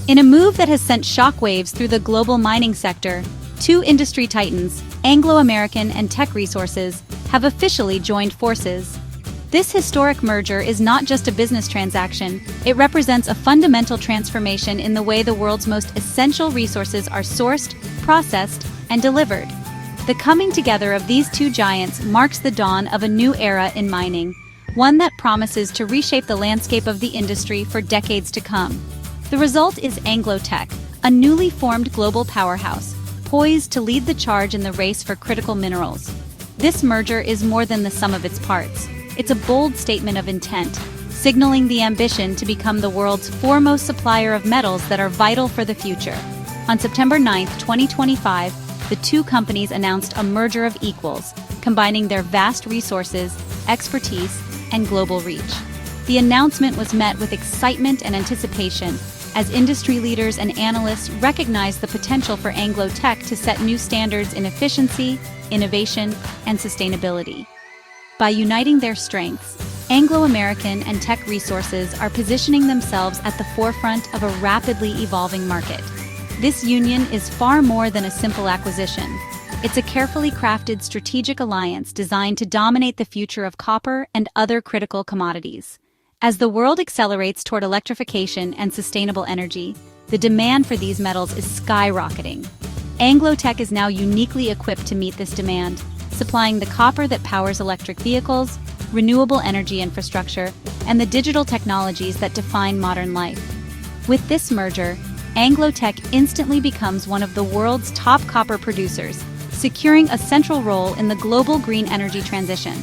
In a move that has sent shockwaves through the global mining sector, two industry titans, Anglo American and Teck Resources, have officially joined forces. This historic merger is not just a business transaction, it represents a fundamental transformation in the way the world's most essential resources are sourced, processed, and delivered. The coming together of these two giants marks the dawn of a new era in mining, one that promises to reshape the landscape of the industry for decades to come. The result is Anglo Teck, a newly formed global powerhouse, poised to lead the charge in the race for critical minerals. This merger is more than the sum of its parts. It's a bold statement of intent, signaling the ambition to become the world's foremost supplier of metals that are vital for the future. On September 9, 2025, the two companies announced a merger of equals, combining their vast resources, expertise, and global reach. The announcement was met with excitement and anticipation, as industry leaders and analysts recognized the potential for Anglo Teck to set new standards in efficiency, innovation, and sustainability. By uniting their strengths, Anglo American and Teck Resources are positioning themselves at the forefront of a rapidly evolving market. This union is far more than a simple acquisition. It's a carefully crafted strategic alliance designed to dominate the future of copper and other critical commodities. As the world accelerates toward electrification and sustainable energy, the demand for these metals is skyrocketing. Anglo Teck is now uniquely equipped to meet this demand, supplying the copper that powers electric vehicles, renewable energy infrastructure, and the digital technologies that define modern life. With this merger, Anglo Teck instantly becomes one of the world's top copper producers, securing a central role in the global green energy transition.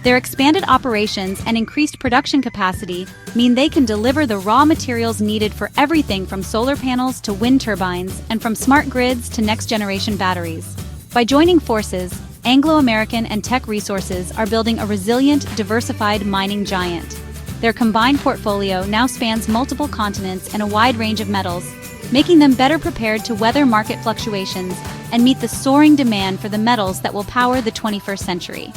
Their expanded operations and increased production capacity mean they can deliver the raw materials needed for everything from solar panels to wind turbines and from smart grids to next-generation batteries. By joining forces, Anglo American and Teck Resources are building a resilient, diversified mining giant. Their combined portfolio now spans multiple continents and a wide range of metals, making them better prepared to weather market fluctuations and meet the soaring demand for the metals that will power the 21st century.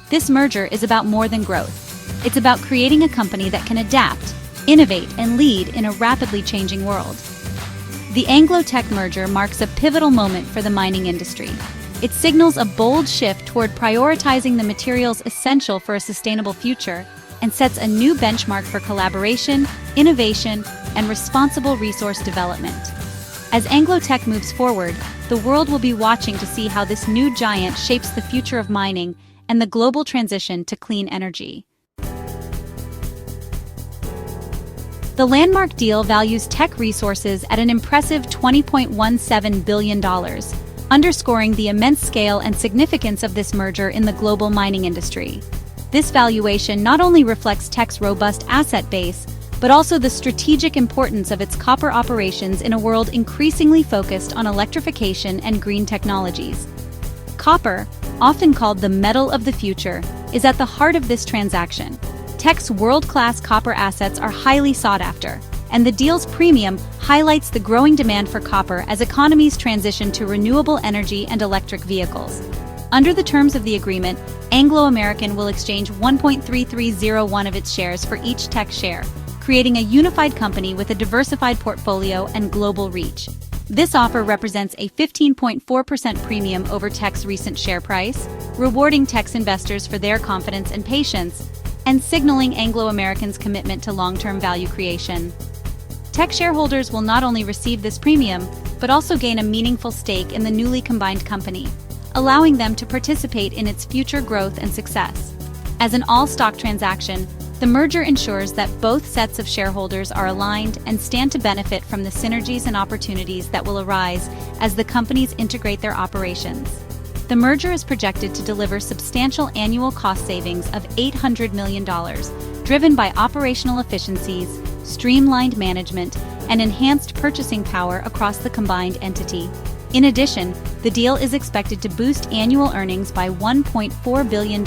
This merger is about more than growth. It's about creating a company that can adapt, innovate, and lead in a rapidly changing world. The Anglo Teck merger marks a pivotal moment for the mining industry. It signals a bold shift toward prioritizing the materials essential for a sustainable future and sets a new benchmark for collaboration, innovation, and responsible resource development. As Anglo Teck moves forward, the world will be watching to see how this new giant shapes the future of mining and the global transition to clean energy. The landmark deal values Teck Resources at an impressive $20.17 billion, underscoring the immense scale and significance of this merger in the global mining industry. This valuation not only reflects Teck's robust asset base, but also the strategic importance of its copper operations in a world increasingly focused on electrification and green technologies. Copper, often called the metal of the future, is at the heart of this transaction. Teck's world-class copper assets are highly sought after, and the deal's premium highlights the growing demand for copper as economies transition to renewable energy and electric vehicles. Under the terms of the agreement, Anglo American will exchange 1.3301 of its shares for each Teck share, creating a unified company with a diversified portfolio and global reach. This offer represents a 15.4% premium over Teck's recent share price, rewarding Teck's investors for their confidence and patience, and signaling Anglo American's commitment to long-term value creation. Teck shareholders will not only receive this premium, but also gain a meaningful stake in the newly combined company, allowing them to participate in its future growth and success. As an all-stock transaction, the merger ensures that both sets of shareholders are aligned and stand to benefit from the synergies and opportunities that will arise as the companies integrate their operations. The merger is projected to deliver substantial annual cost savings of $800 million, driven by operational efficiencies, streamlined management, and enhanced purchasing power across the combined entity. In addition, the deal is expected to boost annual earnings by $1.4 billion,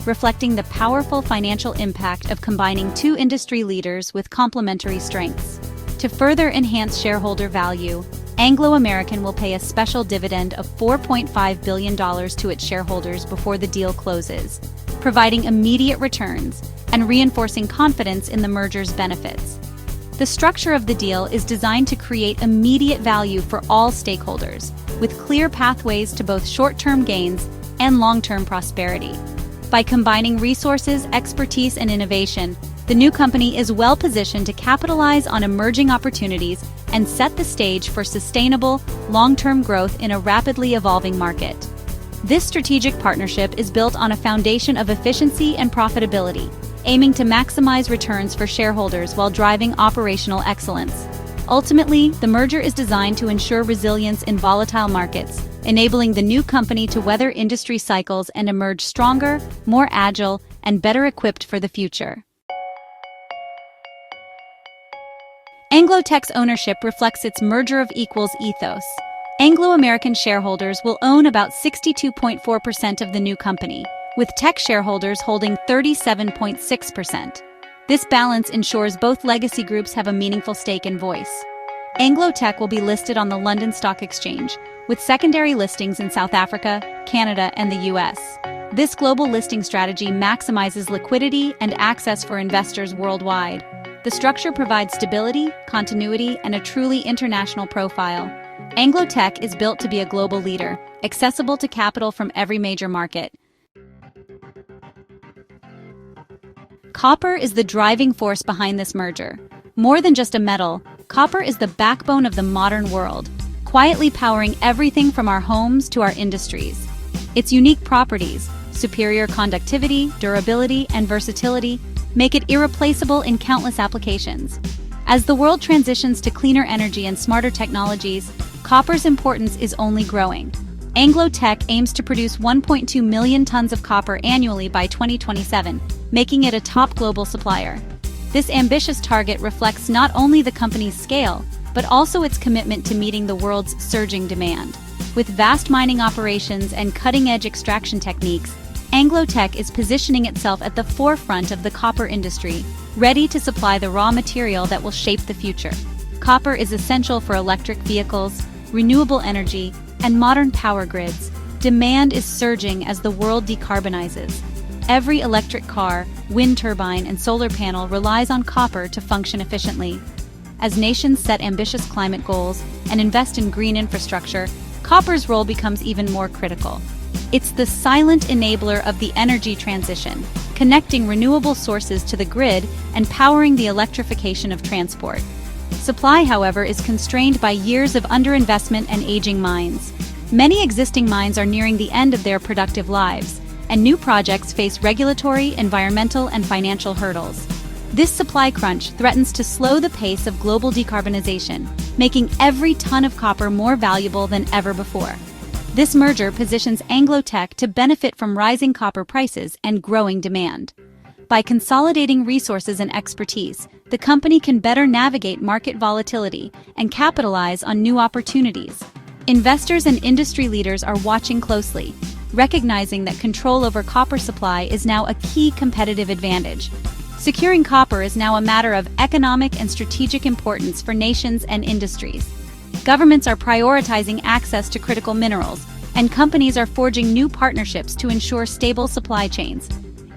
reflecting the powerful financial impact of combining two industry leaders with complementary strengths. To further enhance shareholder value, Anglo American will pay a special dividend of $4.5 billion to its shareholders before the deal closes, providing immediate returns and reinforcing confidence in the merger's benefits. The structure of the deal is designed to create immediate value for all stakeholders, with clear pathways to both short-term gains and long-term prosperity. By combining resources, expertise, and innovation, the new company is well-positioned to capitalize on emerging opportunities and set the stage for sustainable, long-term growth in a rapidly evolving market. This strategic partnership is built on a foundation of efficiency and profitability, aiming to maximize returns for shareholders while driving operational excellence. Ultimately, the merger is designed to ensure resilience in volatile markets, enabling the new company to weather industry cycles and emerge stronger, more agile, and better equipped for the future. Anglo-Teck's ownership reflects its merger of equals ethos. Anglo American shareholders will own about 62.4% of the new company, with Teck shareholders holding 37.6%. This balance ensures both legacy groups have a meaningful stake and voice. Anglo-Teck will be listed on the London Stock Exchange, with secondary listings in South Africa, Canada, and the US. This global listing strategy maximizes liquidity and access for investors worldwide. The structure provides stability, continuity, and a truly international profile. Anglo-Teck is built to be a global leader, accessible to capital from every major market. Copper is the driving force behind this merger. More than just a metal, copper is the backbone of the modern world, quietly powering everything from our homes to our industries. Its unique properties, superior conductivity, durability, and versatility, make it irreplaceable in countless applications. As the world transitions to cleaner energy and smarter technologies, copper's importance is only growing. Anglo-Teck aims to produce 1.2 million tons of copper annually by 2027, making it a top global supplier. This ambitious target reflects not only the company's scale, but also its commitment to meeting the world's surging demand. With vast mining operations and cutting-edge extraction techniques, Anglo-Teck is positioning itself at the forefront of the copper industry, ready to supply the raw material that will shape the future. Copper is essential for electric vehicles, renewable energy, and modern power grids. Demand is surging as the world decarbonizes. Every electric car, wind turbine, and solar panel relies on copper to function efficiently. As nations set ambitious climate goals and invest in green infrastructure, copper's role becomes even more critical. It's the silent enabler of the energy transition, connecting renewable sources to the grid and powering the electrification of transport. Supply, however, is constrained by years of underinvestment and aging mines. Many existing mines are nearing the end of their productive lives, and new projects face regulatory, environmental, and financial hurdles. This supply crunch threatens to slow the pace of global decarbonization, making every ton of copper more valuable than ever before. This merger positions Anglo-Teck to benefit from rising copper prices and growing demand. By consolidating resources and expertise, the company can better navigate market volatility and capitalize on new opportunities. Investors and industry leaders are watching closely, recognizing that control over copper supply is now a key competitive advantage. Securing copper is now a matter of economic and strategic importance for nations and industries. Governments are prioritizing access to critical minerals, and companies are forging new partnerships to ensure stable supply chains.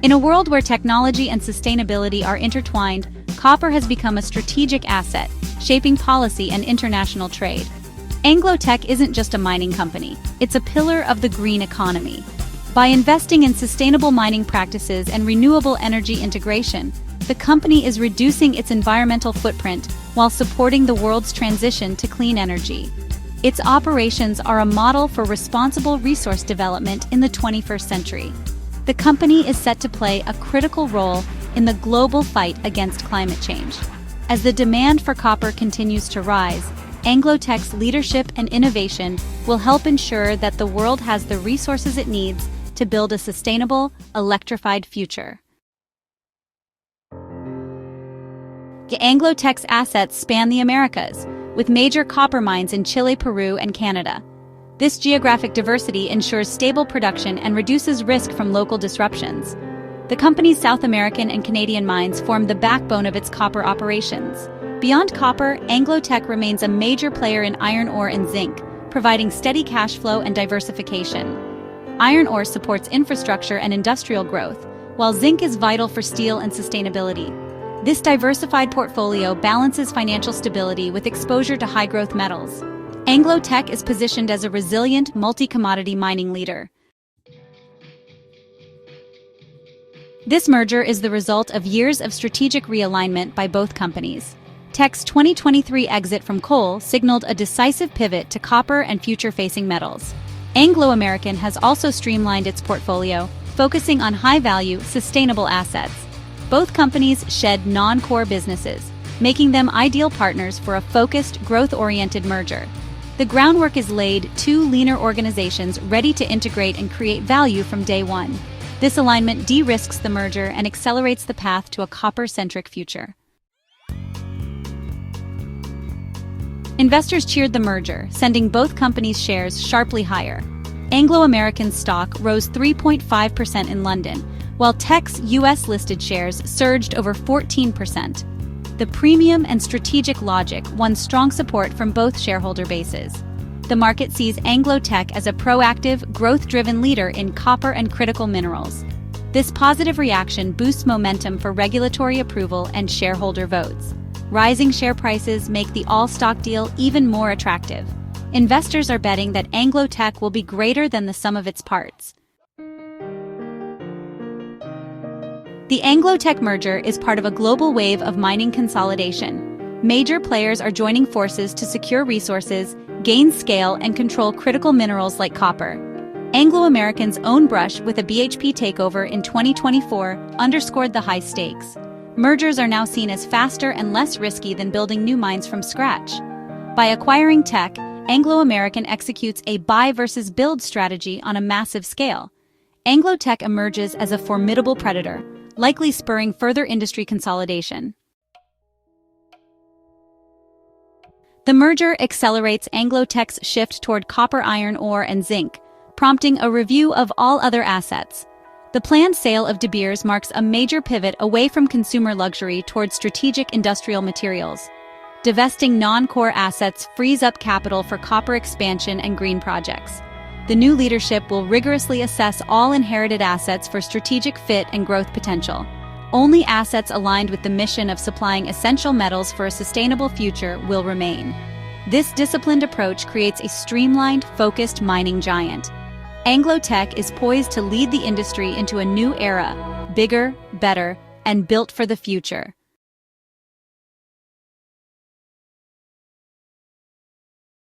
In a world where technology and sustainability are intertwined, copper has become a strategic asset, shaping policy and international trade. Anglo-Teck isn't just a mining company, it's a pillar of the green economy. By investing in sustainable mining practices and renewable energy integration, the company is reducing its environmental footprint while supporting the world's transition to clean energy. Its operations are a model for responsible resource development in the 21st century. The company is set to play a critical role in the global fight against climate change. As the demand for copper continues to rise, Anglo-Teck's leadership and innovation will help ensure that the world has the resources it needs to build a sustainable, electrified future. Anglo-Teck's assets span the Americas, with major copper mines in Chile, Peru, and Canada. This geographic diversity ensures stable production and reduces risk from local disruptions. The company's South American and Canadian mines form the backbone of its copper operations. Beyond copper, Anglo-Teck remains a major player in iron ore and zinc, providing steady cash flow and diversification. Iron ore supports infrastructure and industrial growth, while zinc is vital for steel and sustainability. This diversified portfolio balances financial stability with exposure to high-growth metals. Anglo Teck is positioned as a resilient, multi-commodity mining leader. This merger is the result of years of strategic realignment by both companies. Teck's 2023 exit from coal signaled a decisive pivot to copper and future-facing metals. Anglo American has also streamlined its portfolio, focusing on high-value, sustainable assets. Both companies shed non-core businesses, making them ideal partners for a focused, growth-oriented merger. The groundwork is laid, two leaner organizations ready to integrate and create value from day one. This alignment de-risks the merger and accelerates the path to a copper-centric future. Investors cheered the merger, sending both companies' shares sharply higher. Anglo American's stock rose 3.5% in London, while Teck's US-listed shares surged over 14%. The premium and strategic logic won strong support from both shareholder bases. The market sees Anglo Teck as a proactive, growth-driven leader in copper and critical minerals. This positive reaction boosts momentum for regulatory approval and shareholder votes. Rising share prices make the all-stock deal even more attractive. Investors are betting that Anglo Teck will be greater than the sum of its parts. The Anglo Teck merger is part of a global wave of mining consolidation. Major players are joining forces to secure resources, gain scale, and control critical minerals like copper. Anglo American's own brush with a BHP takeover in 2024 underscored the high stakes. Mergers are now seen as faster and less risky than building new mines from scratch. By acquiring Teck, Anglo American executes a buy versus build strategy on a massive scale. Anglo Teck emerges as a formidable predator, likely spurring further industry consolidation. The merger accelerates Anglo Teck's shift toward copper, iron ore, and zinc, prompting a review of all other assets. The planned sale of De Beers marks a major pivot away from consumer luxury toward strategic industrial materials. Divesting non-core assets frees up capital for copper expansion and green projects. The new leadership will rigorously assess all inherited assets for strategic fit and growth potential. Only assets aligned with the mission of supplying essential metals for a sustainable future will remain. This disciplined approach creates a streamlined, focused mining giant. Anglo Teck is poised to lead the industry into a new era, bigger, better, and built for the future.